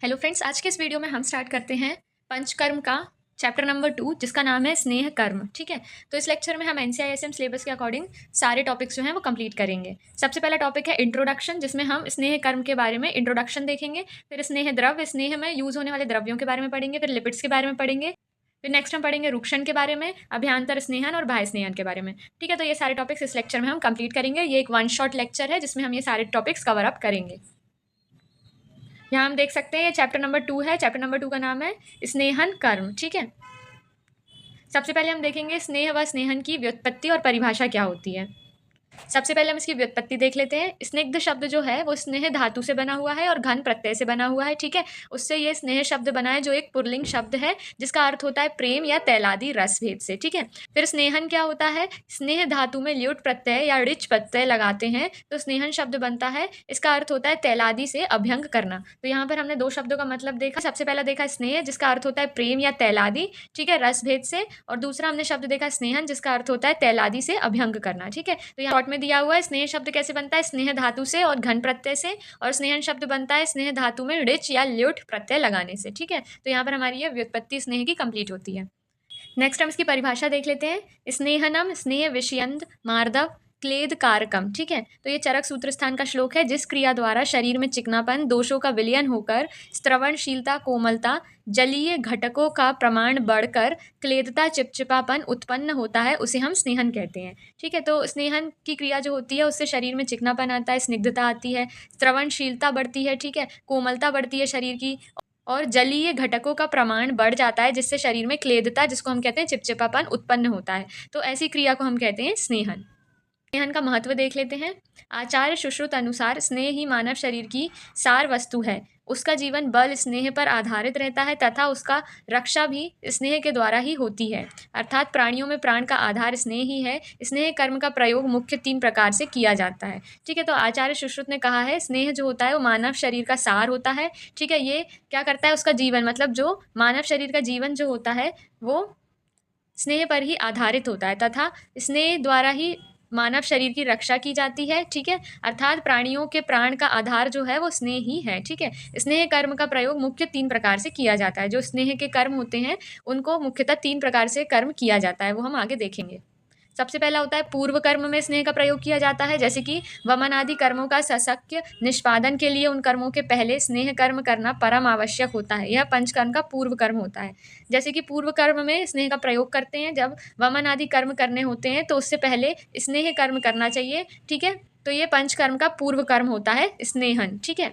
Hello friends, आज के इस वीडियो में हम स्टार्ट करते हैं पंचकर्म का चैप्टर नंबर 2 जिसका नाम है स्नेह कर्म। ठीक है, तो इस लेक्चर में हम एनसीईआरटी सिलेबस के अकॉर्डिंग सारे टॉपिक्स जो हैं वो कंप्लीट करेंगे। सबसे पहला टॉपिक है इंट्रोडक्शन, जिसमें हम स्नेह कर्म के बारे में इंट्रोडक्शन देखेंगे। फिर स्नेह द्रव्य, स्नेह में यूज होने वाले द्रव्यों के बारे में पढ़ेंगे। फिर लिपिड्स के बारे में पढ़ेंगे। फिर नेक्स्ट हम पढ़ेंगे रूक्षण के बारे में, अभ्यांतर स्नेहन और बाह्य स्नेहन के बारे में। ठीक है, तो ये सारे टॉपिक्स इस लेक्चर में हम कंप्लीट करेंगे। ये एक वन शॉट लेक्चर है जिसमें हम ये सारे टॉपिक्स कवर अप करेंगे। यहाँ हम देख सकते हैं ये चैप्टर नंबर 2 है। चैप्टर नंबर 2 का नाम है स्नेहन कर्म। ठीक है, सबसे पहले हम देखेंगे स्नेह व स्नेहन की व्युत्पत्ति और परिभाषा क्या होती है। सबसे पहले हम इसकी व्युत्पत्ति देख लेते हैं। स्निग्ध शब्द जो है वो स्नेह धातु से बना हुआ है और घन प्रत्यय से बना हुआ है। ठीक है, उससे ये स्नेह शब्द बना है जो एक पुल्लिंग शब्द है जिसका अर्थ होता है प्रेम या तैलादि रस भेद से। ठीक है, फिर स्नेहन क्या होता है, स्नेह धातु में ल्युट प्रत्यय या ऋच प्रत्यय लगाते हैं तो स्नेहन शब्द बनता है। इसका अर्थ होता है तैलादि से अभ्यंग करना। तो यहाँ पर हमने दो शब्दों का मतलब देखा। सबसे पहला देखा स्नेह जिसका अर्थ होता है प्रेम या तैलादि, ठीक है, रस भेद से। और दूसरा हमने शब्द देखा स्नेहन जिसका अर्थ होता है तैलादि से अभ्यंग करना। ठीक है, तो यहाँ में दिया हुआ है स्नेह शब्द कैसे बनता है, स्नेह धातु से और घन प्रत्यय से। और स्नेहन शब्द बनता है स्नेह धातु में ऋच या ल्युट प्रत्यय लगाने से। ठीक है, तो यहाँ पर हमारी ये व्युत्पत्ति स्नेह की कंप्लीट होती है। नेक्स्ट हम इसकी परिभाषा देख लेते हैं। स्नेहनम स्नेह विषयंत मार्दव क्लेद कारकम। ठीक है, तो ये चरक सूत्र स्थान का श्लोक है। जिस क्रिया द्वारा शरीर में चिकनापन दोषों का विलयन होकर स्त्रवणशीलता कोमलता जलीय घटकों का प्रमाण बढ़कर क्लेदता चिपचिपापन उत्पन्न होता है उसे हम स्नेहन कहते हैं। ठीक है, तो स्नेहन की क्रिया जो होती है उससे शरीर में चिकनापन आता है, स्निग्धता आती है, स्त्रवणशीलता बढ़ती है, ठीक है, कोमलता बढ़ती है शरीर की, और जलीय घटकों का प्रमाण बढ़ जाता है जिससे शरीर में क्लेदता, जिसको हम कहते हैं चिपचिपापन, उत्पन्न होता है। तो ऐसी क्रिया को हम कहते हैं स्नेहन। स्नेहन का महत्व देख लेते हैं। आचार्य सुश्रुत अनुसार स्नेह ही मानव शरीर की सार वस्तु है। उसका जीवन बल स्नेह पर आधारित रहता है तथा उसका रक्षा भी स्नेह के द्वारा ही होती है। अर्थात प्राणियों में प्राण का आधार स्नेह ही है। स्नेह कर्म का प्रयोग मुख्य 3 प्रकार से किया जाता है। ठीक है, तो आचार्य सुश्रुत ने कहा है स्नेह जो होता है वो मानव शरीर का सार होता है। ठीक है, ये क्या करता है, उसका जीवन, मतलब जो मानव शरीर का जीवन जो होता है वो स्नेह पर ही आधारित होता है तथा स्नेह द्वारा ही मानव शरीर की रक्षा की जाती है। ठीक है, अर्थात प्राणियों के प्राण का आधार जो है वो स्नेह ही है। ठीक है, स्नेह कर्म का प्रयोग मुख्य 3 प्रकार से किया जाता है। जो स्नेह के कर्म होते हैं उनको मुख्यतः 3 प्रकार से कर्म किया जाता है, वो हम आगे देखेंगे। सबसे पहला होता है पूर्व कर्म में स्नेह का प्रयोग किया जाता है, जैसे कि वमन आदि कर्मों का सशक्य निष्पादन के लिए उन कर्मों के पहले स्नेह कर्म करना परम आवश्यक होता है। यह पंचकर्म का पूर्व कर्म होता है। जैसे कि पूर्व कर्म में स्नेह का प्रयोग करते हैं, जब वमन आदि कर्म करने होते हैं तो उससे पहले स्नेह कर्म करना चाहिए। ठीक है, तो ये पंचकर्म का पूर्व कर्म होता है स्नेहन। ठीक है,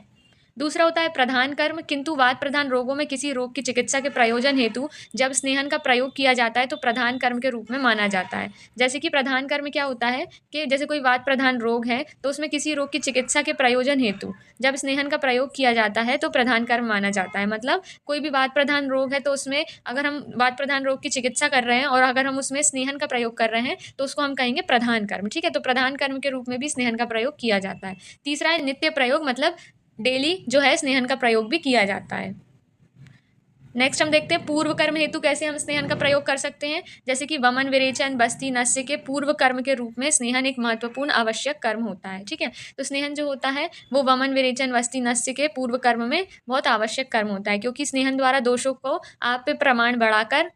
दूसरा होता है प्रधान कर्म, किंतु वात प्रधान रोगों में किसी रोग की चिकित्सा के प्रयोजन हेतु जब स्नेहन का प्रयोग किया जाता है तो प्रधान कर्म के रूप में माना जाता है। जैसे कि प्रधान कर्म क्या होता है कि जैसे कोई वात प्रधान रोग है तो उसमें किसी रोग की चिकित्सा के प्रयोजन हेतु जब स्नेहन का प्रयोग किया जाता है तो प्रधान कर्म माना जाता है। मतलब कोई भी वात प्रधान रोग है तो उसमें अगर हम वात प्रधान रोग की चिकित्सा कर रहे हैं और अगर हम उसमें स्नेहन का प्रयोग कर रहे हैं तो उसको हम कहेंगे प्रधान कर्म। ठीक है, तो प्रधान कर्म के रूप में भी स्नेहन का प्रयोग किया जाता है। तीसरा है नित्य प्रयोग, मतलब डेली जो है स्नेहन का प्रयोग भी किया जाता है। नेक्स्ट हम देखते हैं पूर्व कर्म हेतु कैसे हम स्नेहन का प्रयोग कर सकते हैं। जैसे कि वमन विरेचन बस्ती नस्य के पूर्व कर्म के रूप में स्नेहन एक महत्वपूर्ण आवश्यक कर्म होता है। ठीक है, तो स्नेहन जो होता है वो वमन विरेचन बस्ती नस्य के पूर्व कर्म में बहुत आवश्यक कर्म होता है, क्योंकि स्नेहन द्वारा दोषों को आप पे प्रमाण बढ़ाकर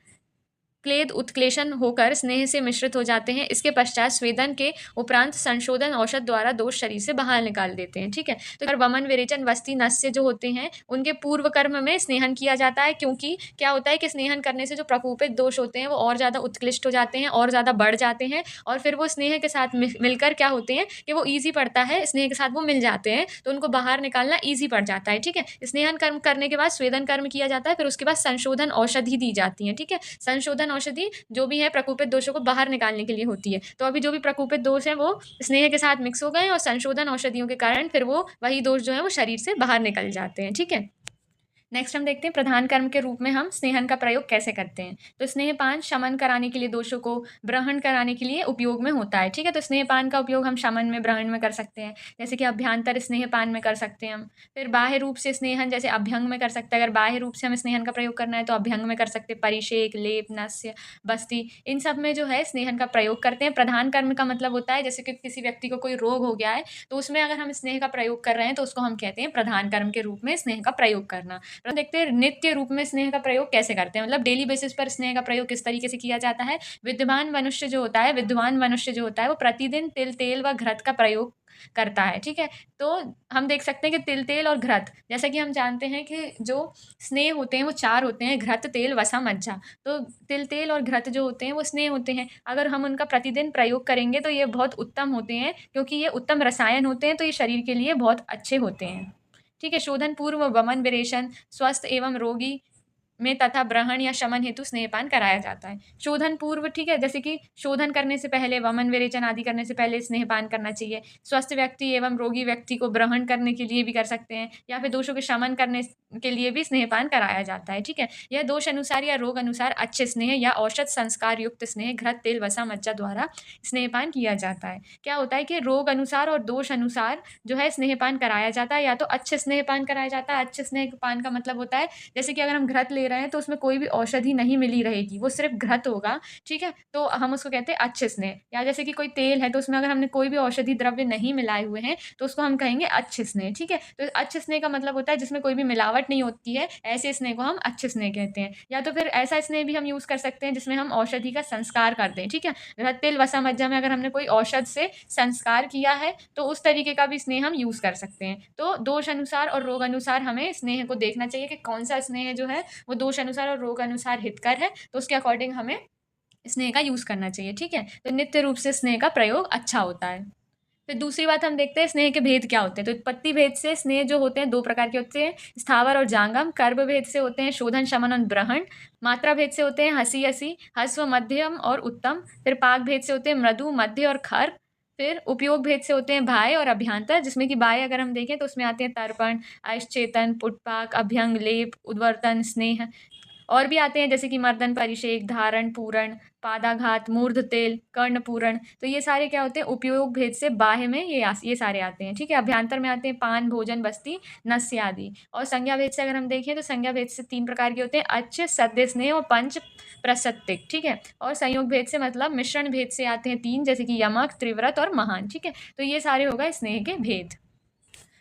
क्लेद उत्क्लेशन होकर स्नेह से मिश्रित हो जाते हैं। इसके पश्चात स्वेदन के उपरांत संशोधन औषध द्वारा दोष शरीर से बाहर निकाल देते हैं। ठीक है, तो अगर वमन विरेचन वस्ती नस्य जो होते हैं उनके पूर्व कर्म में स्नेहन किया जाता है, क्योंकि क्या होता है कि स्नेहन करने से जो प्रकोपित दोष होते हैं वो और ज़्यादा उत्कृष्ट हो जाते हैं और ज़्यादा बढ़ जाते हैं, और फिर वो स्नेह के साथ मिलकर क्या होते हैं कि वो ईजी पड़ता है, स्नेह के साथ वो मिल जाते हैं तो उनको बाहर निकालना ईजी पड़ जाता है। ठीक है, स्नेहन कर्म करने के बाद स्वेदन कर्म किया जाता है, फिर उसके बाद संशोधन औषधि दी जाती है। ठीक है, संशोधन औषधि जो भी है प्रकोपित दोषों को बाहर निकालने के लिए होती है। तो अभी जो भी प्रकोपित दोष है वो स्नेह के साथ मिक्स हो गए और संशोधन औषधियों के कारण फिर वो वही दोष जो है वो शरीर से बाहर निकल जाते हैं। ठीक है, नेक्स्ट हम देखते हैं प्रधान कर्म के रूप में हम स्नेहन का प्रयोग कैसे करते हैं। तो स्नेहपान शमन कराने के लिए, दोषों को ग्रहण कराने के लिए उपयोग में होता है। ठीक है, तो स्नेहपान का उपयोग हम शमन में, ग्रहण में कर सकते हैं, जैसे कि अभ्यांतर स्नेहपान में कर सकते हैं हम। फिर बाह्य रूप से स्नेहन जैसे अभ्यंग में कर सकते हैं। अगर बाह्य रूप से हमें स्नेहन का प्रयोग करना है तो अभ्यंग में कर सकते हैं, परिषेक, लेप, नस्य, बस्ती, इन सब में जो है स्नेहन का प्रयोग करते हैं। प्रधान कर्म का मतलब होता है जैसे कि किसी व्यक्ति को कोई रोग हो गया है तो उसमें अगर हम स्नेह का प्रयोग कर रहे हैं तो उसको हम कहते हैं प्रधान कर्म के रूप में स्नेह का प्रयोग करना। पर देखते हैं नित्य रूप में स्नेह का प्रयोग कैसे करते हैं, मतलब डेली बेसिस पर स्नेह का प्रयोग किस तरीके से किया जाता है। विद्वान मनुष्य जो होता है वो प्रतिदिन तिल तेल व घृत का प्रयोग करता है, ठीक है। तो हम देख सकते हैं कि तिल तेल और घृत, जैसा कि हम जानते हैं कि जो स्नेह होते हैं वो चार होते हैं, घृत तेल वसा मज्जा। तो तिल तेल और घृत जो होते हैं वो स्नेह होते हैं, अगर हम उनका प्रतिदिन प्रयोग करेंगे तो ये बहुत उत्तम होते हैं, क्योंकि ये उत्तम रसायन होते हैं, तो ये शरीर के लिए बहुत अच्छे होते हैं, ठीक है। शोधन पूर्व वमन विरेचन स्वस्थ एवं रोगी में तथा ब्रहण या शमन हेतु स्नेहपान कराया जाता है। शोधन पूर्व, ठीक है, जैसे कि शोधन करने से पहले, वमन विरेचन आदि करने से पहले स्नेहपान करना चाहिए। स्वस्थ व्यक्ति एवं रोगी व्यक्ति को ग्रहण करने के लिए भी कर सकते हैं, या फिर दोषों के शमन करने के लिए भी स्नेहपान कराया जाता है, ठीक है। यह दोष अनुसार या रोग अनुसार अच्छे स्नेह या औषध संस्कार युक्त स्नेह घृत तेल वसा मज्जा द्वारा स्नेहपान किया जाता है। क्या होता है कि रोग अनुसार और दोष अनुसार जो है स्नेहपान कराया जाता है, या तो अच्छे स्नेहपान कराया जाता है। अच्छे स्नेहपान का मतलब होता है, जैसे कि अगर हम घृत ले रहे हैं तो उसमें कोई भी औषधि नहीं मिली रहेगी, वो सिर्फ घृत होगा, ठीक है। तो हम उसको कहते हैं अच्छे स्नेह। या जैसे कि कोई तेल है तो उसमें अगर हमने कोई भी औषधि द्रव्य नहीं मिलाए हुए हैं तो उसको हम कहेंगे अच्छे स्नेह, ठीक है। तो अच्छे स्नेह का मतलब होता है जिसमें कोई भी मिलावट नहीं होती है, ऐसे स्नेह को हम अच्छे स्नेह कहते हैं। या तो फिर ऐसा स्नेह भी हम यूज कर सकते हैं जिसमें हम औषधि का संस्कार करते हैं, ठीक है। घृत तेल वसा मज्जा में अगर हमने कोई औषध से संस्कार किया है तो उस तरीके का भी स्नेह हम यूज कर सकते हैं। तो दोष अनुसार और रोग अनुसार हमें स्नेह को देखना चाहिए कि कौन सा स्नेह जो है वो दोष अनुसार और रोग अनुसार हितकर है, तो उसके अकॉर्डिंग हमें स्नेह का यूज करना चाहिए, ठीक है। तो नित्य रूप से स्नेह का प्रयोग अच्छा होता है। फिर दूसरी बात हम देखते हैं स्नेह के भेद क्या होते हैं। तो उत्पत्ति भेद से स्नेह जो होते हैं दो प्रकार के होते हैं, स्थावर और जांगम। कर्म भेद से होते हैं शोधन शमन और ब्रहण। मात्रा भेद से होते हैं हसी हसी, हस्व, मध्यम और उत्तम। फिर पाक भेद से होते हैं मृदु, मध्य और खर। फिर उपयोग भेद से होते हैं बाह्य और अभ्यंतर, जिसमें कि बाह्य अगर हम देखें तो उसमें आते हैं तर्पण, अश्चेतन, पुटपाक, अभ्यंग, लेप, उद्वर्तन, स्नेह। और भी आते हैं जैसे कि मर्दन, परिषेक, धारण, पूरण, पादाघात, मूर्ध तेल, कर्ण पूरण। तो ये सारे क्या होते हैं, उपयोग भेद से बाह्य में ये सारे आते हैं, ठीक है। अभ्यंतर में आते हैं पान, भोजन, बस्ती, नस्य आदि। और संज्ञा भेद से अगर हम देखें तो संज्ञा भेद से तीन प्रकार के होते हैं, अच्छ, सद्य स्नेह और पंच प्रसत्तिक, ठीक है। और संयोग भेद से मतलब मिश्रण भेद से आते हैं तीन, जैसे कि यमक, त्रिव्रत और महान, ठीक है। तो ये सारे होगा स्नेह के भेद।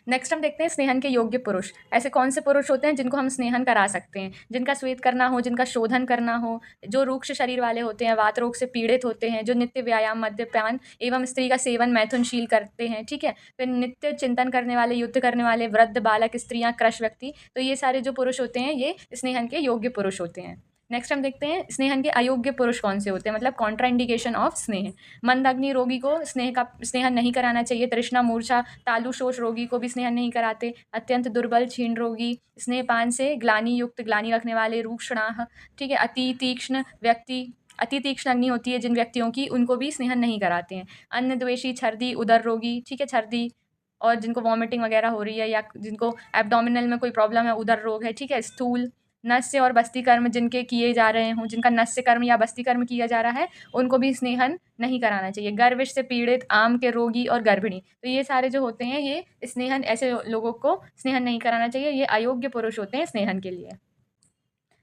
नेक्स्ट हम देखते हैं स्नेहन के योग्य पुरुष। ऐसे कौन से पुरुष होते हैं जिनको हम स्नेहन करा सकते हैं, जिनका श्वेत करना हो, जिनका शोधन करना हो, जो रूक्ष शरीर वाले होते हैं, वात रोग से पीड़ित होते हैं, जो नित्य व्यायाम, मद्यपान एवं स्त्री का सेवन, मैथुनशील करते हैं, ठीक है। फिर नित्य चिंतन करने वाले, युद्ध करने वाले, वृद्ध, बालक, स्त्रियां, कृश व्यक्ति। तो ये सारे जो पुरुष होते हैं ये स्नेहन के योग्य पुरुष होते हैं। नेक्स्ट हम देखते हैं स्नेहन के अयोग्य पुरुष कौन से होते हैं, मतलब कॉन्ट्राइंडिकेशन ऑफ स्नेह। मंद अग्नि रोगी को स्नेहन नहीं कराना चाहिए। तृष्णा, मूर्छा, तालु शोष रोगी को भी स्नेहन नहीं कराते। अत्यंत दुर्बल, क्षीण रोगी, स्नेहपान से ग्लानि युक्त, ग्लानि रखने वाले, रूक्षणाह, ठीक है। अति तीक्ष्ण व्यक्ति, अति तीक्ष्ण अग्नि होती है जिन व्यक्तियों की, उनको भी स्नेहन नहीं कराते हैं। अन्न द्वेषी, छर्दी, उदर रोगी, ठीक है, छर्दी और जिनको वॉमिटिंग वगैरह हो रही है, या जिनको एब्डोमिनल में कोई प्रॉब्लम है, उदर रोग है, ठीक है। स्थूल, नस्य और बस्ती कर्म जिनके किए जा रहे हों, जिनका नस्य कर्म या बस्ती कर्म किया जा रहा है, उनको भी स्नेहन नहीं कराना चाहिए। गर्विश से पीड़ित, आम के रोगी और गर्भिणी। तो ये सारे जो होते हैं ये स्नेहन, ऐसे लोगों को स्नेहन नहीं कराना चाहिए, ये अयोग्य पुरुष होते हैं स्नेहन के लिए।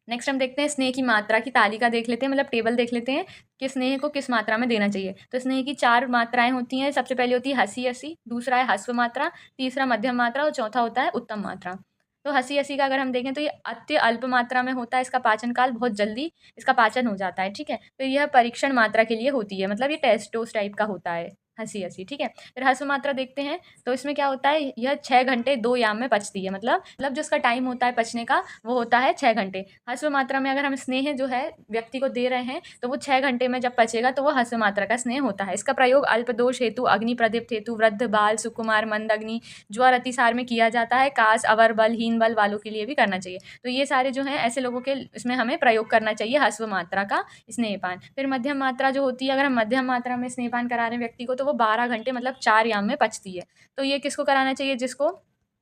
नेक्स्ट हम देखते हैं स्नेह की मात्रा की तालिका देख लेते हैं, मतलब टेबल देख लेते हैं कि स्नेह को किस मात्रा में देना चाहिए। तो स्नेह की चार मात्राएं होती हैं। सबसे पहले होती है हसी हसी, दूसरा है हस्व मात्रा, तीसरा मध्यम मात्रा और चौथा होता है उत्तम मात्रा। तो हसी हसी का अगर हम देखें तो ये अति अल्प मात्रा में होता है, इसका पाचन काल बहुत जल्दी इसका पाचन हो जाता है, ठीक है। तो यह परीक्षण मात्रा के लिए होती है, मतलब ये टेस्ट डोज टाइप का होता है हसी हसी, ठीक है। फिर हस्व मात्रा देखते हैं तो इसमें क्या होता है, यह 6 घंटे 2 याम में पचती है, मतलब जो इसका टाइम होता है पचने का वो होता है 6 घंटे। हस्व मात्रा में अगर हम स्नेह जो है व्यक्ति को दे रहे हैं तो वो 6 घंटे में जब पचेगा तो वो हस्व मात्रा का स्नेह होता है। इसका प्रयोग अल्पदोष हेतु, अग्नि प्रदीप्त हेतु, वृद्ध, बाल, सुकुमार, मंद अग्नि, ज्वर, अतिसार में किया जाता है। कास, अवर बल, हीन बल वालों के लिए भी करना चाहिए। तो ये सारे जो हैं ऐसे लोगों के इसमें हमें प्रयोग करना चाहिए हस्व मात्रा का स्नेहपान। फिर मध्यम मात्रा जो होती है, अगर हम मध्यम मात्रा में स्नेहपान करा रहे हैं व्यक्ति को तो वो 12 घंटे मतलब 4 याम में पचती है। तो ये किसको कराना चाहिए, जिसको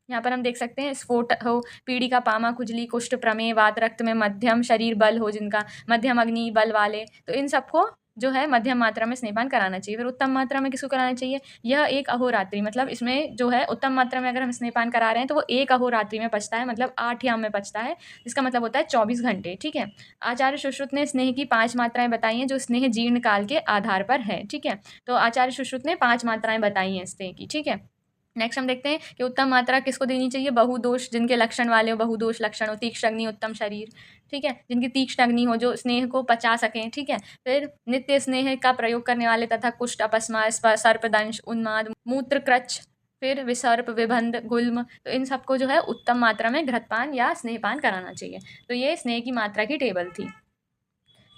यहाँ पर हम देख सकते हैं स्फोट हो, पीढ़ी का पामा, खुजली, कुष्ठ, प्रमेह, वात, रक्त में मध्यम शरीर बल हो, जिनका मध्यम अग्नि बल वाले, तो इन सबको जो है मध्यम मात्रा में स्नेहपान कराना चाहिए। फिर उत्तम मात्रा में किसको कराना चाहिए, यह एक अहोरात्रि, मतलब इसमें जो है उत्तम मात्रा में अगर हम स्नेहपान करा रहे हैं तो वो एक अहोरात्रि में पचता है, मतलब 8 याम में पचता है, इसका मतलब होता है 24 घंटे, ठीक है। आचार्य सुश्रुत ने स्नेह की 5 मात्राएं बताई हैं जो स्नेह जीर्ण काल के आधार पर है, ठीक है। तो आचार्य सुश्रुत ने 5 मात्राएं बताई हैं स्नेह की, ठीक है। नेक्स्ट हम देखते हैं कि उत्तम मात्रा किसको देनी चाहिए, बहुदोष जिनके लक्षण वाले हो, बहुदोष लक्षण हो, तीक्ष्ण अग्नि उत्तम शरीर, ठीक है, जिनकी तीक्ष्ण अग्नि हो, जो स्नेह को पचा सकें, ठीक है। फिर नित्य स्नेह का प्रयोग करने वाले तथा कुष्ठ अपस्मा सर्पदंश उन्माद मूत्र क्रच, फिर विसर्प विबंध गुल्म, तो इन सबको जो है उत्तम मात्रा में घृतपान या स्नेहपान कराना चाहिए। तो ये स्नेह की मात्रा की टेबल थी।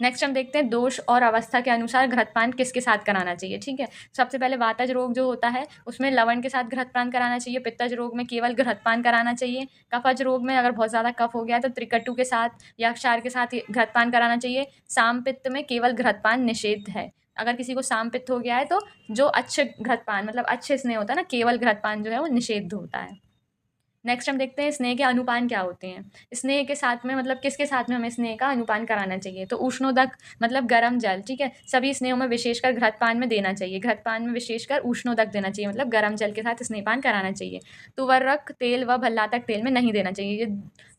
नेक्स्ट हम देखते हैं दोष और अवस्था के अनुसार घृतपान किसके साथ कराना चाहिए, ठीक है। सबसे पहले वातज रोग जो होता है उसमें लवण के साथ घृतपान कराना चाहिए, पित्तज रोग में केवल घृतपान कराना चाहिए, कफज रोग में अगर बहुत ज़्यादा कफ हो गया है तो त्रिकटु के साथ या क्षार के साथ घृतपान कराना चाहिए। साम पित्त में केवल घृतपान निषेध है। अगर किसी को साम पित्त हो गया है तो जो अच्छे घृतपान मतलब अच्छे स्नेह होता है ना, केवल घृतपान जो है वो निषेध होता है। नेक्स्ट हम देखते हैं स्नेह के अनुपान क्या होते हैं। स्नेह के साथ में मतलब किसके साथ में हमें स्नेह का अनुपान कराना चाहिए, तो उष्णोदक मतलब गर्म जल, ठीक है। सभी स्नेहों में विशेषकर घृतपान में देना चाहिए, घृतपान में विशेषकर उष्णोदक देना चाहिए, मतलब गर्म जल के साथ स्नेहपान कराना चाहिए। तुवरक तेल व भल्लातक तेल में नहीं देना चाहिए। ये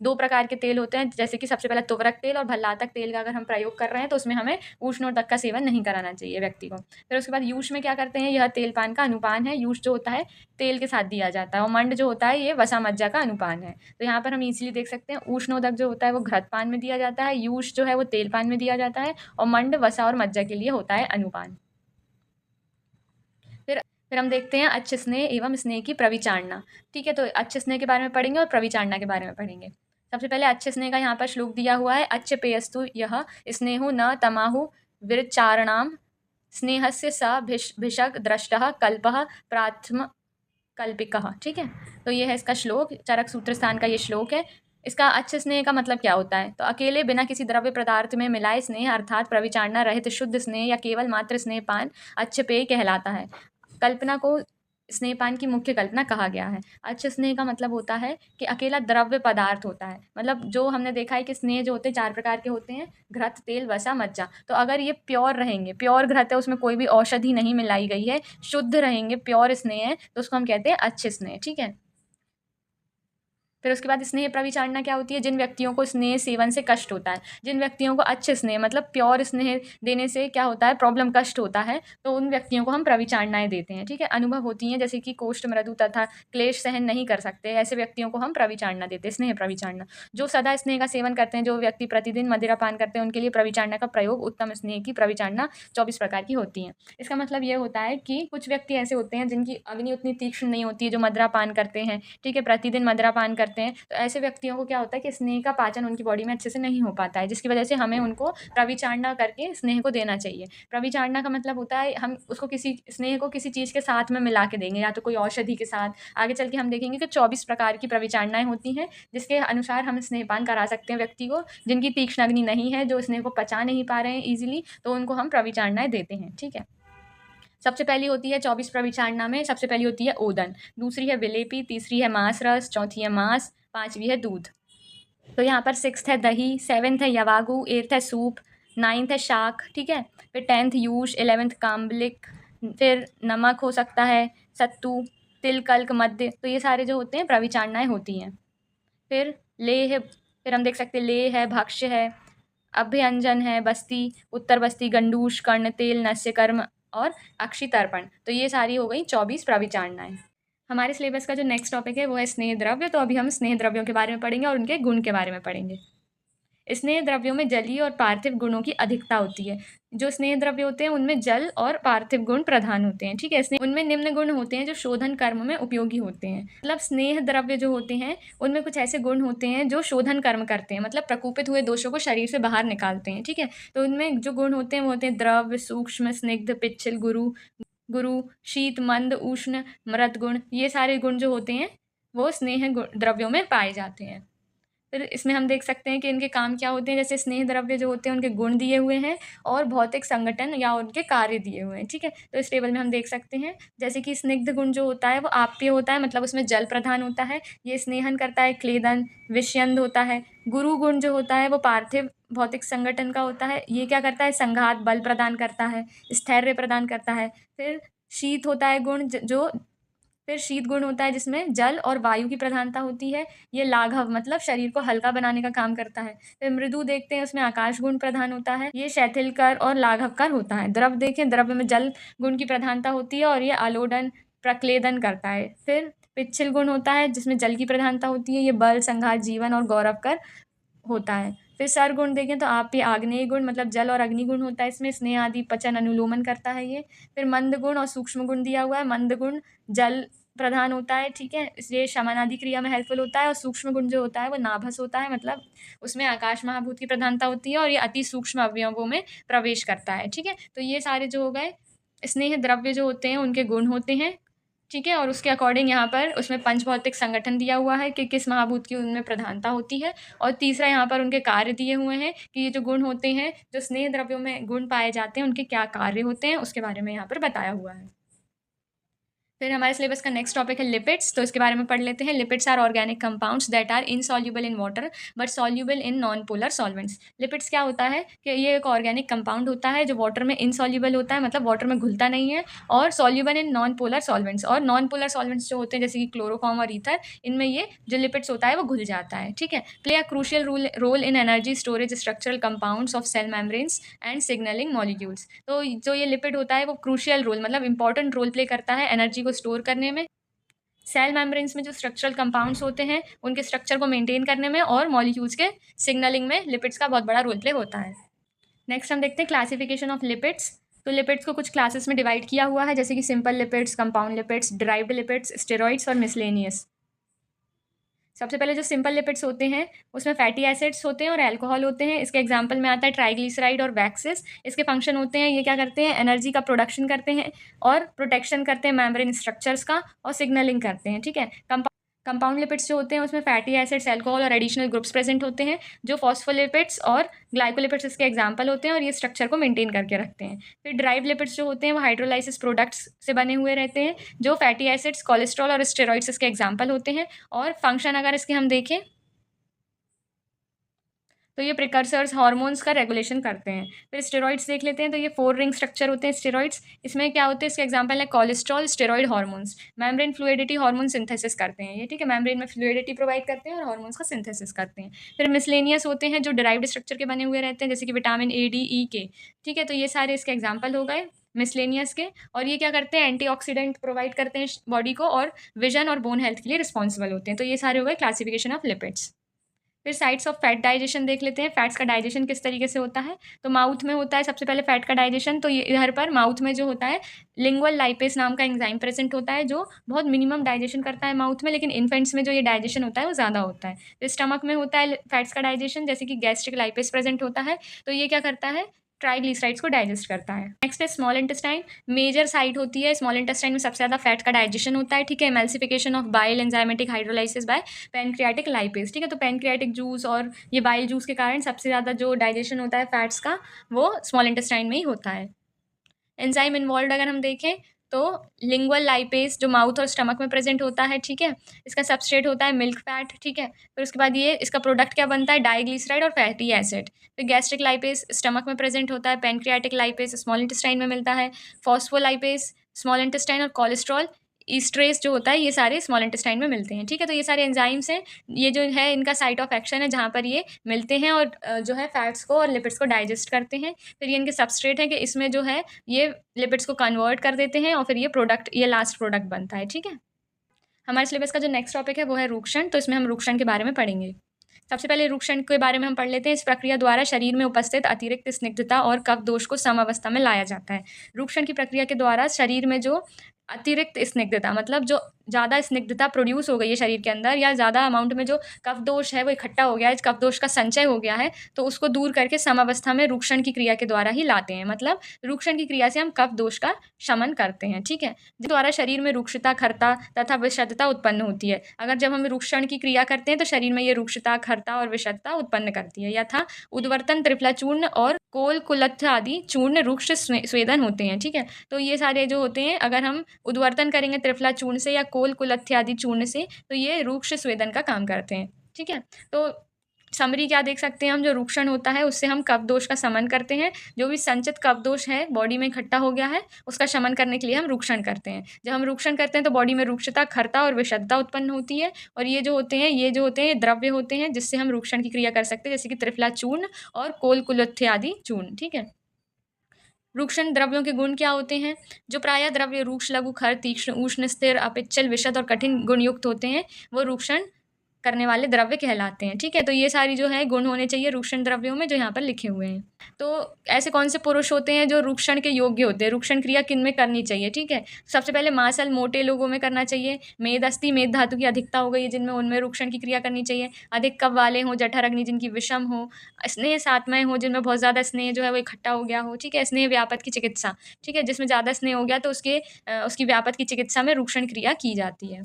दो प्रकार के तेल होते हैं, जैसे कि सबसे पहला तुवरक तेल और भल्लातक तेल का अगर हम प्रयोग कर रहे हैं तो उसमें हमें उष्णोदक का सेवन नहीं कराना चाहिए व्यक्ति को। फिर उसके बाद यूष में क्या करते हैं, यह तेलपान का अनुपान है। यूष जो होता है तेल के साथ दिया जाता है और मंड जो होता है ये वसा मज्जा का अनुपान है। तो यहाँ पर हम इजीली देख सकते हैं उष्णोदक जो होता है वो घृतपान में दिया जाता है, यूष जो है वो तेलपान में दिया जाता है और मंड वसा और मज्जा के लिए होता है अनुपान। फिर हम देखते हैं अच्छे स्नेह एवं स्नेह की प्रविचारणा, ठीक है। तो अच्छे स्नेह के बारे में पढ़ेंगे और प्रविचारणा के बारे में पढ़ेंगे। सबसे पहले अच्छे स्नेह का यहाँ पर श्लोक दिया हुआ है, अच्छे पेयस्तु यह स्नेहो न तमाहु विरचारणाम स्नेहस्य स भिषक दृष्टः कल्पः प्राथम कल्पिकः, ठीक है। तो ये है इसका श्लोक, चरक सूत्र स्थान का ये श्लोक है। इसका अच्छे स्नेह का मतलब क्या होता है, तो अकेले बिना किसी द्रव्य पदार्थ में मिलाए स्नेह अर्थात प्रविचारणा रहित शुद्ध स्नेह या केवल मात्र स्नेहपान अच्छे पेय कहलाता है। कल्पना को स्नेहपान की मुख्य कल्पना कहा गया है। अच्छे स्नेह का मतलब होता है कि अकेला द्रव्य पदार्थ होता है, मतलब जो हमने देखा है कि स्नेह जो होते हैं 4 प्रकार के होते हैं, घृत तेल वसा मज्जा। तो अगर ये प्योर रहेंगे, प्योर घृत है उसमें कोई भी औषधि नहीं मिलाई गई है, शुद्ध रहेंगे, प्योर स्नेह है, तो उसको हम कहते हैं अच्छे स्नेह, ठीक है। फिर उसके बाद स्नेह प्रविचारणा क्या होती है, जिन व्यक्तियों को स्नेह सेवन से कष्ट होता है, जिन व्यक्तियों को अच्छे स्नेह मतलब प्योर स्नेह देने से क्या होता है प्रॉब्लम कष्ट होता है, तो उन व्यक्तियों को हम प्रविचारणाएं देते हैं, ठीक है। अनुभव होती हैं जैसे कि कोष्ठ मृदु तथा क्लेश सहन नहीं कर सकते, ऐसे व्यक्तियों को हम प्रविचारणा देते हैं, स्नेह प्रविचारणा। जो सदा स्नेह का सेवन करते हैं, जो व्यक्ति प्रतिदिन मदिरा पान करते हैं, उनके लिए प्रविचारणा का प्रयोग उत्तम स्नेह की प्रविचारणा 24 प्रकार की होती हैं। इसका मतलब ये होता है कि कुछ व्यक्ति ऐसे होते हैं जिनकी अग्नि उतनी तीक्ष्ण नहीं होती है, जो मदिरा पान करते हैं, ठीक है, प्रतिदिन मदिरा पान करते हैं, तो ऐसे व्यक्तियों को क्या होता है कि स्नेह का पाचन उनकी बॉडी में अच्छे से नहीं हो पाता है, जिसकी वजह से हमें उनको प्रविचारणा करके स्नेह को देना चाहिए। प्रविचारणा का मतलब होता है हम उसको किसी स्नेह को किसी चीज़ के साथ में मिला के देंगे, या तो कोई औषधि के साथ। आगे चल के हम देखेंगे कि 24 प्रकार की प्रविचारणाएं होती हैं, जिसके अनुसार हम स्नेहपान करा सकते हैं व्यक्ति को, जिनकी तीक्ष्ण अग्नि नहीं है, जो स्नेह को पचा नहीं पा रहे हैं ईजिली, तो उनको हम प्रविचारणाएं देते हैं, ठीक है। सबसे पहली होती है 24 प्रविचारणा में, सबसे पहली होती है ओदन, दूसरी है विलेपी, तीसरी है मांस रस, चौथी है मांस, पांचवी है दूध। तो यहाँ पर 6th है दही, 7th है यवागु, 8th है सूप, 9th है शाक, ठीक है। फिर 10th यूश, 11th काम्बलिक, फिर नमक हो सकता है, सत्तू, तिल कल्क मध्य, तो ये सारे जो होते हैं प्रविचारणाएं होती हैं। फिर लेह, फिर हम देख सकते हैं लेह है, भक्ष्य है, अभ्यंजन है, बस्ती, उत्तर बस्ती, गंडूश, कर्ण तेल, नस्यकर्म और अक्षी तर्पण, तो ये सारी हो गई 24 प्रविचारणाएं। हमारे सिलेबस का जो नेक्स्ट टॉपिक है वो है स्नेह द्रव्य। तो अभी हम स्नेह द्रव्यों के बारे में पढ़ेंगे और उनके गुण के बारे में पढ़ेंगे। स्नेह द्रव्यों में जलीय और पार्थिव गुणों की अधिकता होती है। जो स्नेह द्रव्य होते हैं उनमें जल और पार्थिव गुण प्रधान होते हैं, ठीक है। स्नेह उनमें निम्न गुण होते हैं जो शोधन कर्म में उपयोगी होते हैं। मतलब स्नेह द्रव्य जो होते हैं उनमें कुछ ऐसे गुण होते हैं जो शोधन कर्म करते हैं, मतलब प्रकोपित हुए दोषों को शरीर से बाहर निकालते हैं, ठीक है। तो उनमें जो गुण होते हैं वो होते हैं द्रव्य, सूक्ष्म, स्निग्ध, पिच्छल, गुरु गुरु, शीत, मंद, उष्ण, मृत गुण, ये सारे गुण जो होते हैं वो स्नेह द्रव्यों में पाए जाते हैं। फिर इसमें हम देख सकते हैं कि इनके काम क्या होते हैं, जैसे स्नेह द्रव्य जो होते हैं उनके गुण दिए हुए हैं और भौतिक संगठन या उनके कार्य दिए हुए हैं, ठीक है। तो इस टेबल में हम देख सकते हैं जैसे कि स्निग्ध गुण जो होता है वो आप्य होता है, मतलब उसमें जल प्रधान होता है, ये स्नेहन करता है, क्लेदन, विषयंद होता है। गुरु गुण जो होता है वो पार्थिव भौतिक संगठन का होता है, ये क्या करता है, संघात, बल प्रदान करता है, स्थैर्य प्रदान करता है। फिर शीत होता है गुण जो फिर शीत गुण होता है जिसमें जल और वायु की प्रधानता होती है, ये लाघव मतलब शरीर को हल्का बनाने का काम करता है। फिर मृदु देखते हैं उसमें आकाश गुण प्रधान होता है, ये शैथिलकर और लाघवकर होता है। द्रव देखें, द्रव्य में जल गुण की प्रधानता होती है और ये आलोडन, प्रक्लेदन करता है। फिर पिच्छल गुण होता है जिसमें जल की प्रधानता होती है, ये बल, संघात, जीवन और गौरव कर होता है। फिर सर गुण देखें तो आप ये आग्नेय गुण मतलब जल और अग्नि गुण होता है, इसमें स्नेह आदि पचन अनुलोमन करता है ये। फिर मंद गुण और सूक्ष्म गुण दिया हुआ है। मंद गुण जल प्रधान होता है, ठीक है, इसलिए शमन आदि क्रिया में हेल्पफुल होता है। और सूक्ष्म गुण जो होता है वो नाभस होता है, मतलब उसमें आकाश महाभूत की प्रधानता होती है और ये अति सूक्ष्म अवयवों में प्रवेश करता है, ठीक है। तो ये सारे जो हो गए स्नेह द्रव्य जो होते हैं उनके गुण होते हैं, ठीक है। और उसके अकॉर्डिंग यहाँ पर उसमें पंचभौतिक संगठन दिया हुआ है कि किस महाभूत की उनमें प्रधानता होती है। और तीसरा यहाँ पर उनके कार्य दिए हुए हैं कि ये जो गुण होते हैं, जो स्नेह द्रव्यों में गुण पाए जाते हैं, उनके क्या कार्य होते हैं, उसके बारे में यहाँ पर बताया हुआ है। फिर हमारे सिलेबस का नेक्स्ट टॉपिक है लिपिड्स, तो इसके बारे में पढ़ लेते हैं। Lipids are organic compounds that are insoluble in water but soluble in non polar solvents. Lipids क्या होता है कि ये एक ऑर्गेनिक कंपाउंड होता है जो वाटर में इनसॉल्युबल होता है, मतलब वाटर में घुलता नहीं है, और soluble in non polar solvents. और नॉन पोलर सॉल्वेंट्स जो होते हैं जैसे कि क्लोरोफॉर्म और ईथर, इनमें ये जो लिपिड्स होता है वो घुल जाता है, ठीक है। Play a crucial role in energy storage structural compounds of cell membranes and signalling molecules. तो जो ये लिपिड होता है वो क्रूशियल रोल मतलब इंपॉर्टेंट रोल प्ले करता है एनर्जी को स्टोर करने में, सेल मेम्ब्रेन्स में जो स्ट्रक्चरल कंपाउंड्स होते हैं उनके स्ट्रक्चर को मेंटेन करने में, और मॉलिक्यूल्स के सिग्नलिंग में लिपिड्स का बहुत बड़ा रोल प्ले होता है। नेक्स्ट हम देखते हैं क्लासिफिकेशन ऑफ लिपिड्स। तो लिपिड्स को कुछ क्लासेस में डिवाइड किया हुआ है, जैसे कि simple lipids, compound lipids, derived lipids, steroids और मिसलेनियस। सबसे पहले जो सिंपल लिपिड्स होते हैं उसमें फैटी एसिड्स होते हैं और अल्कोहल होते हैं। इसके एग्जांपल में आता है ट्राइग्लिसराइड और वैक्सेस। इसके फंक्शन होते हैं, ये क्या करते हैं, एनर्जी का प्रोडक्शन करते हैं और प्रोटेक्शन करते हैं मेम्ब्रेन स्ट्रक्चर्स का, और सिग्नलिंग करते हैं, ठीक है। कंपाउंड लिपिड्स जो होते हैं उसमें फैटी एसिड्स, अल्कोहल और एडिशनल ग्रुप्स प्रेजेंट होते हैं, जो फॉस्फोलिपिड्स और ग्लाइकोलिपिड्स इसके एग्जाम्पल होते हैं और ये स्ट्रक्चर को मेंटेन करके रखते हैं। फिर ड्राइव लिपिड्स जो होते हैं वो हाइड्रोलाइसिस प्रोडक्ट्स से बने हुए रहते हैं, जो फैटी एसिड्स, कोलेस्ट्रॉल और स्टेरॉइड्स इसके एग्जाम्पल होते हैं। और फंक्शन अगर इसके हम देखें तो ये प्रिकर्सर्स हार्मोन्स का रेगुलेशन करते हैं। फिर स्टेरॉइड्स देख लेते हैं, तो ये 4 रिंग स्ट्रक्चर होते हैं स्टेरॉइड्स। इसमें क्या होते हैं, इसके एग्जांपल है cholesterol, steroid hormones. Membrane fluidity hormone synthesis करते हैं ये, ठीक है, मेम्ब्रेन में फ्लूइडिटी प्रोवाइड करते हैं और हार्मोन्स का सिंथेसिस करते हैं। फिर मिसलेनियस होते हैं जो डिराइव्ड स्ट्रक्चर के बने हुए रहते हैं, जैसे कि विटामिन ए, डी, ई के, ठीक है। तो ये सारे इसके एग्जाम्पल हो गए मिसलेनियस के। और ये क्या करते हैं, एंटीऑक्सीडेंट प्रोवाइड करते हैं बॉडी को, और विजन और बोन हेल्थ के लिए रिस्पॉन्सिबल होते हैं। तो ये सारे हो गए क्लासिफिकेशन ऑफ लिपिड्स। फिर साइट्स ऑफ फैट डाइजेशन देख लेते हैं, फैट्स का डाइजेशन किस तरीके से होता है। तो माउथ में होता है सबसे पहले फैट का डाइजेशन। तो ये इधर पर माउथ में जो होता है लिंगुअल लाइपेस नाम का एंजाइम प्रेजेंट होता है, जो बहुत मिनिमम डाइजेशन करता है माउथ में, लेकिन इन्फेंट्स में जो ये डाइजेशन होता है वो ज़्यादा होता है। तो स्टमक में होता है फैट्स का डाइजेशन, जैसे कि गैस्ट्रिक लाइपेस प्रेजेंट होता है, तो ये क्या करता है, ट्राइग्लिसराइड्स को डाइजेस्ट करता है। नेक्स्ट है स्मॉल इंटेस्टाइन, मेजर साइट होती है स्मॉल इंटेस्टाइन में, सबसे ज़्यादा फैट का डाइजेशन होता है, ठीक है। Emulsification of bile, enzymatic hydrolysis by pancreatic lipase, ठीक है। तो पैनक्रियाटिक जूस और ये बाइल जूस के कारण सबसे ज़्यादा जो डाइजेशन होता है फैट्स का वो स्मॉल इंटेस्टाइन में ही होता है। एंजाइम इन्वॉल्व अगर हम देखें तो लिंगुअल लाइपेज जो माउथ और स्टमक में प्रेजेंट होता है, ठीक है। इसका सबस्ट्रेट होता है मिल्क फैट, ठीक है। फिर उसके बाद ये इसका प्रोडक्ट क्या बनता है, डाइग्लिसराइड और फैटी एसिड। फिर गैस्ट्रिक लाइपेज स्टमक में प्रेजेंट होता है, पैनक्रियाटिक लाइपेज स्मॉल इंटेस्टाइन में मिलता है, फॉस्फोलाइपेज स्मॉल इंटेस्टाइन, और कोलेस्ट्रॉल ईस्ट्रेस जो होता है ये सारे स्मॉल इंटेस्टाइन में मिलते हैं, ठीक है। तो ये सारे एंजाइम्स हैं, ये जो है इनका साइट ऑफ एक्शन है जहाँ पर ये मिलते हैं और जो है फैट्स को और लिपिड्स को डाइजेस्ट करते हैं। फिर ये इनके सबस्ट्रेट है कि इसमें जो है ये लिपिड्स को कन्वर्ट कर देते हैं और फिर ये प्रोडक्ट, ये लास्ट प्रोडक्ट बनता है, ठीक है। हमारे सिलेबस का जो नेक्स्ट टॉपिक है वो है रूक्षण। तो इसमें हम रूक्षण के बारे में पढ़ेंगे। सबसे पहले रूक्षण के बारे में हम पढ़ लेते हैं। इस प्रक्रिया द्वारा शरीर में उपस्थित अतिरिक्त स्निग्धता और कफ दोष को सम अवस्था में लाया जाता है। रूक्षण की प्रक्रिया के द्वारा शरीर में जो अतिरिक्त स्निग्धता मतलब जो ज़्यादा स्निग्धता प्रोड्यूस हो गई है शरीर के अंदर, या ज़्यादा अमाउंट में जो कफ दोष है वो इकट्ठा हो गया है, कफ दोष का संचय हो गया है, तो उसको दूर करके समावस्था में रूक्षण की क्रिया के द्वारा ही लाते हैं। मतलब रूक्षण की क्रिया से हम कफ दोष का शमन करते हैं, ठीक है। जिस द्वारा शरीर में रूक्षता, खरता तथा विषदता उत्पन्न होती है। अगर जब हम रूक्षण की क्रिया करते हैं तो शरीर में ये रूक्षता, खरता और विषदता उत्पन्न करती है। यथा उद्वर्तन, त्रिफला चूर्ण और कोल कुलत्थ आदि चूर्ण रूक्ष स्वेदन होते हैं, ठीक है। तो ये सारे जो होते हैं, अगर हम उद्वर्तन करेंगे त्रिफला चूर्ण से या कोल कुलत्थ आदि चूर्ण से, तो ये रूक्ष स्वेदन का काम करते हैं, ठीक है। तो समरी क्या देख सकते हैं हम, जो रूक्षण होता है उससे हम कफ दोष का शमन करते हैं। जो भी संचित कफ दोष है बॉडी में इकट्ठा हो गया है उसका शमन करने के लिए हम रूक्षण करते हैं। जब हम रूक्षण करते हैं तो बॉडी में रूक्षता, खरता और विषदता उत्पन्न होती है, और ये जो होते हैं ये द्रव्य होते हैं जिससे हम रूक्षण की क्रिया कर सकते हैं, जैसे कि त्रिफला चूर्ण और कोल कुलत्थ आदि चूर्ण, ठीक है। रूक्षण द्रव्यों के गुण क्या होते हैं? जो प्रायः द्रव्य रूक्ष, लघु, खर, तीक्ष्ण, उष्ण, स्थिर, अपिच्छल, विशद और कठिन गुणयुक्त होते हैं, वो रूक्षण करने वाले द्रव्य कहलाते हैं। ठीक है, तो ये सारी जो है गुण होने चाहिए रूक्षण द्रव्यों में, जो यहाँ पर लिखे हुए हैं। तो ऐसे कौन से पुरुष होते हैं जो रूक्षण के योग्य होते हैं? रूक्षण क्रिया किन में करनी चाहिए? ठीक है, सबसे पहले मांसल मोटे लोगों में करना चाहिए। मेद अस्थि, मेद धातु की अधिकता हो गई जिनमें, उनमें रूक्षण की क्रिया करनी चाहिए। अधिक कफ वाले हों, जठर अग्नि जिनकी विषम हो, स्नेह सातमय हो जिनमें बहुत ज़्यादा स्नेह जो है वो इकट्ठा हो गया हो। ठीक है, स्नेह व्यापत की चिकित्सा, ठीक है, जिसमें ज़्यादा स्नेह हो गया तो उसकी व्यापत की चिकित्सा में रूक्षण क्रिया की जाती है।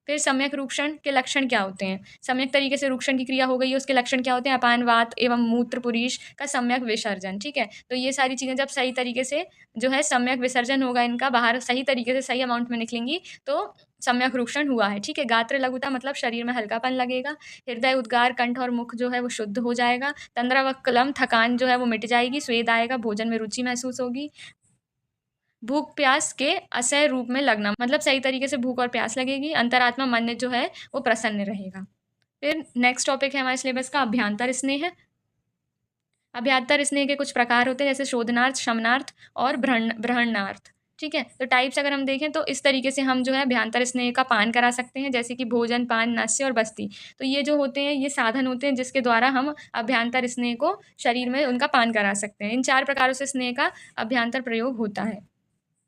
फिर सम्यक रूक्षण के लक्षण क्या होते हैं? सम्यक तरीके से रूक्षण की क्रिया हो गई है, उसके लक्षण क्या होते हैं? अपान वात एवं मूत्र पुरीष का सम्यक विसर्जन। ठीक है, तो ये सारी चीज़ें जब सही तरीके से जो है सम्यक विसर्जन होगा इनका, बाहर सही तरीके से सही अमाउंट में निकलेंगी, तो सम्यक रूक्षण हुआ है। ठीक है, गात्र लघुता मतलब शरीर में हल्कापन लगेगा। हृदय, उद्गार, कंठ और मुख जो है वो शुद्ध हो जाएगा। तंद्रा व क्लम थकान जो है वो मिट जाएगी। स्वेद आएगा, भोजन में रुचि महसूस होगी। भूख प्यास के असह रूप में लगना मतलब सही तरीके से भूख और प्यास लगेगी। अंतरात्मा मन जो है वो प्रसन्न रहेगा। फिर नेक्स्ट टॉपिक है हमारे सिलेबस का अभ्यांतर स्नेह। अभ्यांतर स्नेह के कुछ प्रकार होते हैं, जैसे शोधनार्थ, शमनार्थ और ब्रहणार्थ। ठीक है, तो टाइप्स अगर हम देखें तो इस तरीके से हम जो है अभ्यांतर स्नेह का पान करा सकते हैं, जैसे कि भोजन, पान, नस्य और बस्ती। तो ये जो होते हैं ये साधन होते हैं जिसके द्वारा हम अभ्यांतर स्नेह को शरीर में उनका पान करा सकते हैं। इन 4 प्रकारों से स्नेह का अभ्यांतर प्रयोग होता है।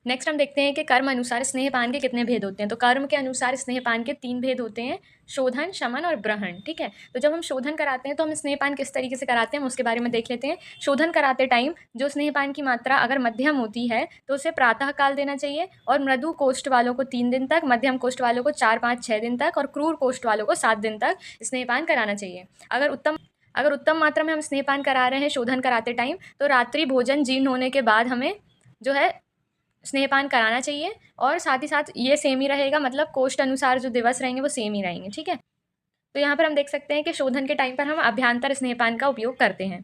नेक्स्ट हम देखते हैं कि कर्म अनुसार स्नेहपान के कितने भेद होते हैं। तो कर्म के अनुसार स्नेहपान के 3 भेद होते हैं, शोधन, शमन और ब्रहण। ठीक है, तो जब हम शोधन कराते हैं तो हम स्नेहपान किस तरीके से कराते हैं हम उसके बारे में देख लेते हैं। शोधन कराते टाइम जो स्नेहपान की मात्रा अगर मध्यम होती है तो उसे प्रातः काल देना चाहिए, और मृदु कोष्ठ वालों को 3 दिन तक, मध्यम कोष्ठ वालों को 4, 5, 6 दिन तक और क्रूर कोष्ठ वालों को 7 दिन तक स्नेहपान कराना चाहिए। अगर उत्तम मात्रा में हम स्नेहपान करा रहे हैं शोधन कराते टाइम, तो रात्रि भोजन जीर्ण होने के बाद हमें जो है स्नेहपान कराना चाहिए, और साथ ही साथ ये सेम ही रहेगा, मतलब कोष्ठ अनुसार जो दिवस रहेंगे वो सेम ही रहेंगे। ठीक है, तो यहाँ पर हम देख सकते हैं कि शोधन के टाइम पर हम अभ्यांतर स्नेहपान का उपयोग करते हैं।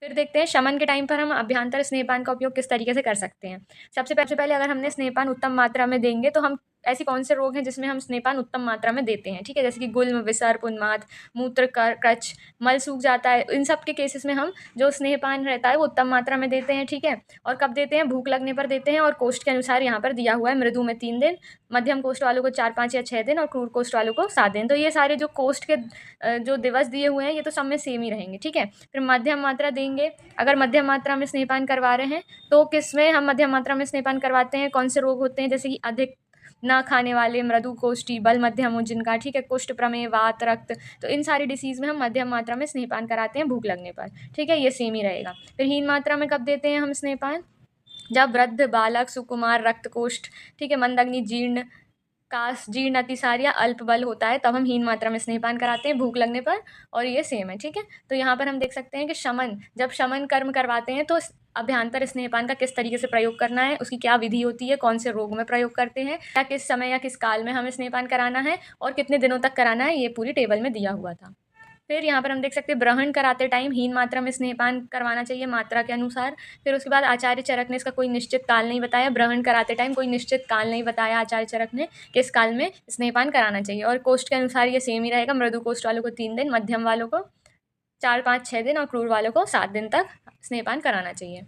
फिर देखते हैं शमन के टाइम पर हम अभ्यांतर स्नेहपान का उपयोग किस तरीके से कर सकते हैं। सबसे पहले अगर हमने स्नेहपान उत्तम मात्रा में देंगे तो हम ऐसे कौन से रोग हैं जिसमें हम स्नेहपान उत्तम मात्रा में देते हैं। ठीक है, जैसे कि गुल्म, विसर्प, उन्माद, मूत्र, क्रच, मल सूख जाता है, इन सब के केसेस में हम जो स्नेहपान रहता है वो उत्तम मात्रा में देते हैं। ठीक है, और कब देते हैं? भूख लगने पर देते हैं, और कोष्ठ के अनुसार यहाँ पर दिया हुआ है, मृदु में 3 दिन, मध्यम कोष्ठ वालों को 4, 5 या 6 दिन और क्रूर कोष्ठ वालों को 7 दिन। तो ये सारे जो कोष्ठ के जो दिवस दिए हुए हैं ये तो सब में सेम ही रहेंगे। ठीक है, फिर मध्यम मात्रा देंगे। अगर मध्यम मात्रा में स्नेहपान करवा रहे हैं तो किसमें हम मध्यम मात्रा में स्नेहपान करवाते हैं? कौन से रोग होते हैं? जैसे कि अधिक ना खाने वाले, मृदु कोष्ठी, बल मध्यम हो जिनका, ठीक है, कुष्ठ, प्रमेह, वात, रक्त, तो इन सारी डिसीज़ में हम मध्यम मात्रा में स्नेहपान कराते हैं भूख लगने पर। ठीक है, ये सेम ही रहेगा। फिर हीन मात्रा में कब देते हैं हम स्नेहपान? जब वृद्ध, बालक, सुकुमार, रक्तकोष्ठ, ठीक है, मंदग्नि, जीर्ण, कास, जीर्ण, अतिसार या अल्प बल होता है तब हम हीन मात्रा में स्नेहपान कराते हैं भूख लगने पर, और ये सेम है। ठीक है, तो यहाँ पर हम देख सकते हैं कि जब शमन कर्म करवाते हैं तो अभ्यांतर स्नेहपान का किस तरीके से प्रयोग करना है, उसकी क्या विधि होती है, कौन से रोग में प्रयोग करते हैं, या किस समय या किस काल में हमें स्नेहपान कराना है और कितने दिनों तक कराना है, ये पूरी टेबल में दिया हुआ था। फिर यहाँ पर हम देख सकते हैं ब्रहण कराते टाइम हीन मात्रा में स्नेहपान करवाना चाहिए मात्रा के अनुसार। फिर उसके बाद आचार्य चरक ने इसका कोई निश्चित काल नहीं बताया, ब्रहण कराते टाइम कोई निश्चित काल नहीं बताया आचार्य चरक ने किस काल में स्नेहपान कराना चाहिए। और कोष्ठ के अनुसार ये सेम ही रहेगा, मृदु कोष्ठ वालों को 3 दिन, मध्यम वालों को 4, 5, 6 दिन और क्रूर वालों को 7 दिन तक स्नेहपान कराना चाहिए।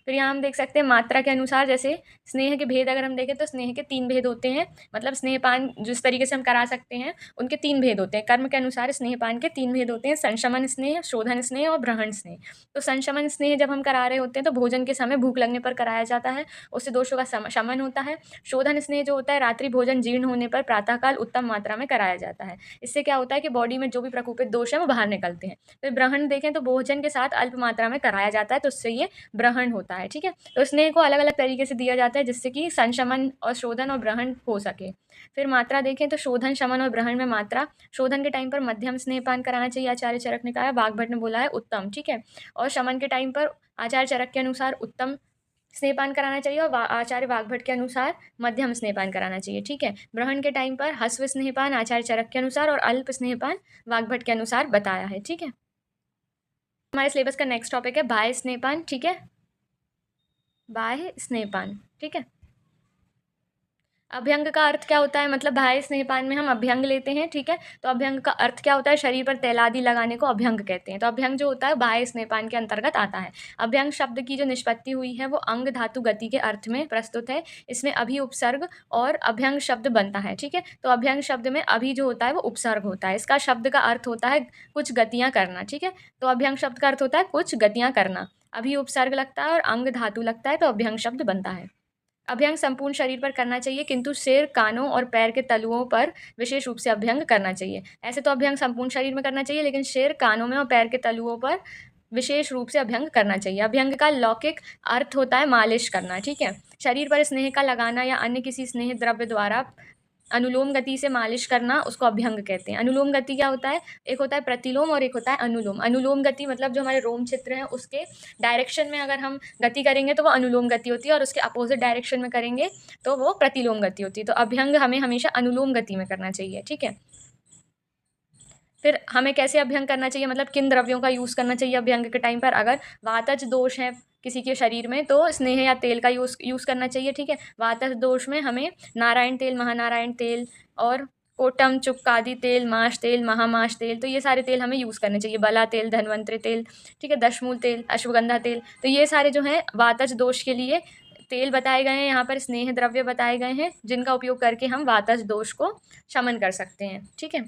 फिर यहाँ हम देख सकते हैं मात्रा के अनुसार, जैसे स्नेह के भेद अगर हम देखें तो स्नेह के 3 भेद होते हैं, मतलब स्नेहपान जिस तरीके से हम करा सकते हैं उनके 3 भेद होते हैं। कर्म के अनुसार स्नेहपान के 3 भेद होते हैं, संशमन स्नेह, शोधन स्नेह और ब्रहण स्नेह। तो संशमन स्नेह जब हम करा रहे होते हैं तो भोजन के समय भूख लगने पर कराया जाता है, उससे दोषों का शमन होता है। शोधन स्नेह जो होता है रात्रि भोजन जीर्ण होने पर प्रातःकाल उत्तम मात्रा में कराया जाता है, इससे क्या होता है कि बॉडी में जो भी प्रकोपित दोष है वो बाहर निकलते हैं। फिर ब्रहण देखें तो भोजन के साथ अल्प मात्रा में कराया जाता है, तो उससे ये ब्रहण होता है। ठीक है, तो स्नेह को अलग अलग तरीके से दिया जाता है जिससे कि संशमन और शोधन और ब्रहण हो सके। फिर मात्रा देखें तो शोधन, शमन और ब्रहण में मात्रा, शोधन के टाइम पर मध्यम स्नेहपान कराना चाहिए, आचार्य चरक ने कहा है, वाग्भट ने बोला है उत्तम। ठीक है, और शमन के टाइम पर आचार्य चरक के अनुसार उत्तम स्नेहपान कराना चाहिए, और आचार्य वाग्भट के अनुसार मध्यम स्नेहपान कराना चाहिए। ठीक है, ब्रहण के टाइम पर हस्व स्नेहपान आचार्य चरक के अनुसार और अल्प स्नेहपान वाग्भट के अनुसार बताया है। ठीक है, हमारे सिलेबस का नेक्स्ट टॉपिक है बाह्य स्नेहपान। ठीक है, बाह्य स्नेहपान। ठीक है, अभ्यंग का अर्थ क्या होता है, मतलब बाह्य स्नेहपान में हम अभ्यंग लेते हैं, ठीक है। तो अभ्यंग का अर्थ क्या होता है, शरीर पर तेल आदि लगाने को अभ्यंग कहते हैं। तो अभ्यंग जो होता है बाह्य स्नेहपान के अंतर्गत आता है। अभ्यंग शब्द की जो निष्पत्ति हुई है वो अंग धातु गति के अर्थ में प्रस्तुत है। इसमें अभि उपसर्ग और अभ्यंग शब्द बनता है, ठीक है। तो अभ्यंग शब्द में अभि जो होता है वो उपसर्ग होता है। इसका शब्द का अर्थ होता है कुछ गतियाँ करना, ठीक है। तो अभ्यंग शब्द का अर्थ होता है कुछ गतियाँ करना। अभि उपसर्ग लगता है और अंग धातु लगता है, तो अभ्यंग शब्द बनता है। अभ्यंग संपूर्ण शरीर पर करना चाहिए, किंतु सिर, कानों और पैर के तलुओं पर विशेष रूप से अभ्यंग करना चाहिए। ऐसे तो अभ्यंग संपूर्ण शरीर में करना चाहिए, लेकिन सिर, कानों में और पैर के तलुओं पर विशेष रूप से अभ्यंग करना चाहिए। अभ्यंग का लौकिक अर्थ होता है मालिश करना, ठीक है। शरीर पर स्नेह का लगाना या अन्य किसी स्नेह द्रव्य द्वारा अनुलोम गति से मालिश करना उसको अभ्यंग कहते हैं। अनुलोम गति क्या होता है, एक होता है प्रतिलोम और एक होता है अनुलोम। अनुलोम गति मतलब जो हमारे रोम क्षेत्र हैं उसके डायरेक्शन में अगर हम गति करेंगे तो वो अनुलोम गति होती है, और उसके अपोजिट डायरेक्शन में करेंगे तो वो प्रतिलोम गति होती है। तो अभ्यंग हमें हमेशा अनुलोम गति में करना चाहिए, ठीक है। फिर हमें कैसे अभ्यंग करना चाहिए, मतलब किन द्रव्यों का यूज़ करना चाहिए अभ्यंग के टाइम पर। अगर वातज दोष है किसी के शरीर में तो स्नेह या तेल का यूज़ करना चाहिए, ठीक है। वातज दोष में हमें नारायण तेल, महानारायण तेल और कोटम, चुक्कादि तेल, माश तेल, महामाश तेल, तो ये सारे तेल हमें यूज़ करने चाहिए। बला तेल, धन्वंतरि तेल, ठीक है, दशमूल तेल, अश्वगंधा तेल, तो ये सारे जो हैं वातज दोष के लिए तेल बताए गए हैं। यहाँ पर स्नेह द्रव्य बताए गए हैं जिनका उपयोग करके हम वातज दोष को शमन कर सकते हैं, ठीक है।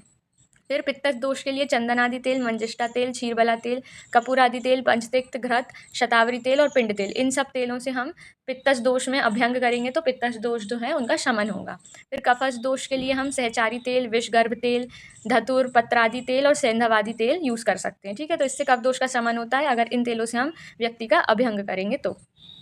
फिर पित्तज दोष के लिए चंदन आदि तेल, मंजिष्ठा तेल, क्षीरबला तेल, कपूर आदि तेल, पंचतिक्त, घृत, शतावरी तेल और पिंड तेल, इन सब तेलों से हम पित्तज दोष में अभ्यंग करेंगे तो पित्तज दोष जो है उनका शमन होगा। फिर कफज दोष के लिए हम सहचारी तेल, विषगर्भ तेल, धतुर, पत्रादि तेल और सेंधवादि तेल यूज़ कर सकते हैं, ठीक है। तो इससे कफ दोष का शमन होता है अगर इन तेलों से हम व्यक्ति का अभ्यंग करेंगे तो।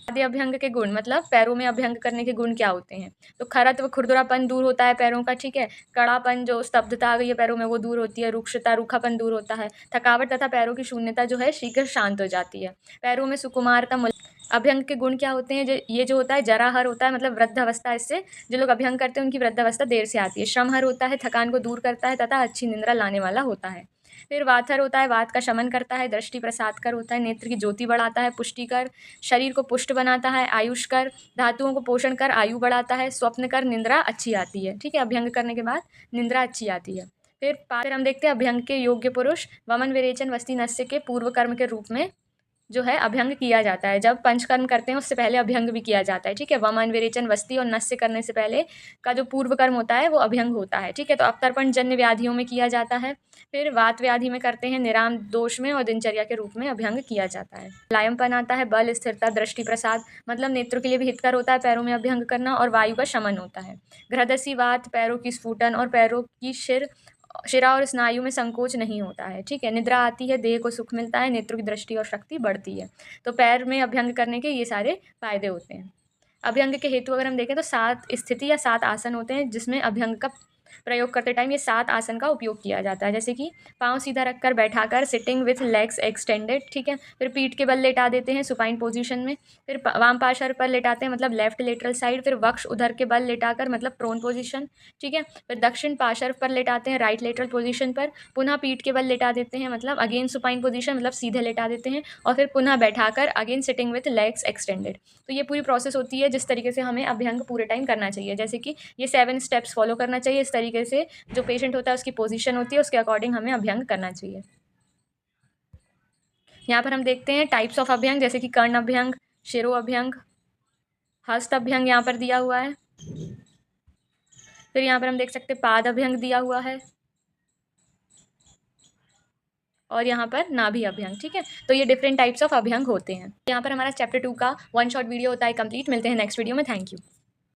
आदि अभ्यंग के गुण, मतलब पैरों में अभ्यंग करने के गुण क्या होते हैं। तो खरत्व, खुरदुरापन दूर होता है पैरों का, ठीक है। कड़ापन, जो स्तब्धता आ गई है पैरों में, वो दूर होती है। रुक्षता, रूखापन दूर होता है। थकावट तथा पैरों की शून्यता जो है शीघ्र शांत हो जाती है। पैरों में सुकुमारता। अभ्यंग के गुण क्या होते हैं, ये जो होता है जराहर होता है, मतलब वृद्धावस्था, इससे जो लोग अभ्यंग करते हैं उनकी वृद्धावस्था देर से आती है। श्रमहर होता है, थकान को दूर करता है तथा अच्छी निंद्रा लाने वाला होता है। फिर वाथर होता है, वात का शमन करता है। दृष्टि प्रसादकर होता है, नेत्र की ज्योति बढ़ाता है। पुष्टिकर, शरीर को पुष्ट बनाता है। आयुष्कर, धातुओं को पोषण कर आयु बढ़ाता है। स्वप्नकर, निंद्रा अच्छी आती है, ठीक है। अभ्यंग करने के बाद निंद्रा अच्छी आती है। फिर हम देखते हैं अभ्यंग के योग्य पुरुष। वमन, विरेचन, वस्ती, नस्य के पूर्व कर्म के रूप में जो है अभ्यंग किया जाता है। जब पंचकर्म करते हैं उससे पहले अभ्यंग भी किया जाता है, ठीक है। वमन, विरेचन, वस्ती और नस्य करने से पहले का जो पूर्व कर्म होता है वो अभ्यंग होता है, ठीक है। तो अवतर्पण जन्य व्याधियों में किया जाता है। फिर वात व्याधि में करते हैं, निराम दोष में और दिनचर्या के रूप में अभ्यंग किया जाता है। मुलायमपन आता है, बल, स्थिरता, दृष्टि प्रसाद, मतलब नेत्रों के लिए भी हितकर होता है पैरों में अभ्यंग करना, और वायु का शमन होता है। घृदसी वात, पैरों की स्फुटन और पैरों की शिरा और स्नायु में संकोच नहीं होता है, ठीक है। निद्रा आती है, देह को सुख मिलता है, नेत्रों की दृष्टि और शक्ति बढ़ती है। तो पैर में अभ्यंग करने के ये सारे फायदे होते हैं। अभ्यंग के हेतु अगर हम देखें तो 7 स्थिति या 7 आसन होते हैं जिसमें अभ्यंग का प्रयोग करते टाइम ये 7 आसन का उपयोग किया जाता है। जैसे कि पाँव सीधा रखकर बैठाकर, सिटिंग विथ लेग्स एक्सटेंडेड, ठीक है। फिर पीठ के बल लेटा देते हैं सुपाइन पोजीशन में। फिर वाम पार्श्व पर लेटाते हैं, मतलब लेफ्ट लेटरल साइड। फिर वक्ष उधर के बल लेटाकर, मतलब प्रोन पोजीशन, ठीक है। फिर दक्षिण पार्श्व पर लेटाते हैं राइट लेटरल पोजीशन पर। पुनः पीठ के बल लेटा देते हैं, मतलब अगेन सुपाइन पोजीशन, मतलब सीधे लेटा देते हैं। और फिर पुनः बैठाकर again sitting with legs extended. तो ये पूरी प्रोसेस होती है जिस तरीके से हमें अभ्यंग पूरे टाइम करना चाहिए। जैसे कि ये 7 स्टेप्स फॉलो करना चाहिए। इस तरीके से जो पेशेंट होता है उसकी पोजीशन होती है, उसके अकॉर्डिंग हमें अभ्यंग करना चाहिए। यहाँ पर हम देखते हैं टाइप्स ऑफ अभ्यंग, जैसे कि कर्ण अभ्यंग, शिरो अभ्यंग, हस्त अभ्यंग यहाँ पर दिया हुआ है। फिर यहाँ पर हम देख सकते हैं पाद अभ्यंग दिया हुआ है, और यहाँ पर नाभि अभ्यंग, ठीक है। तो ये डिफरेंट टाइप्स ऑफ अभ्यंग होते हैं। यहाँ पर हमारा चैप्टर 2 का 1 शॉर्ट वीडियो होता है कंप्लीट। मिलते हैं नेक्स्ट वीडियो में। Thank you.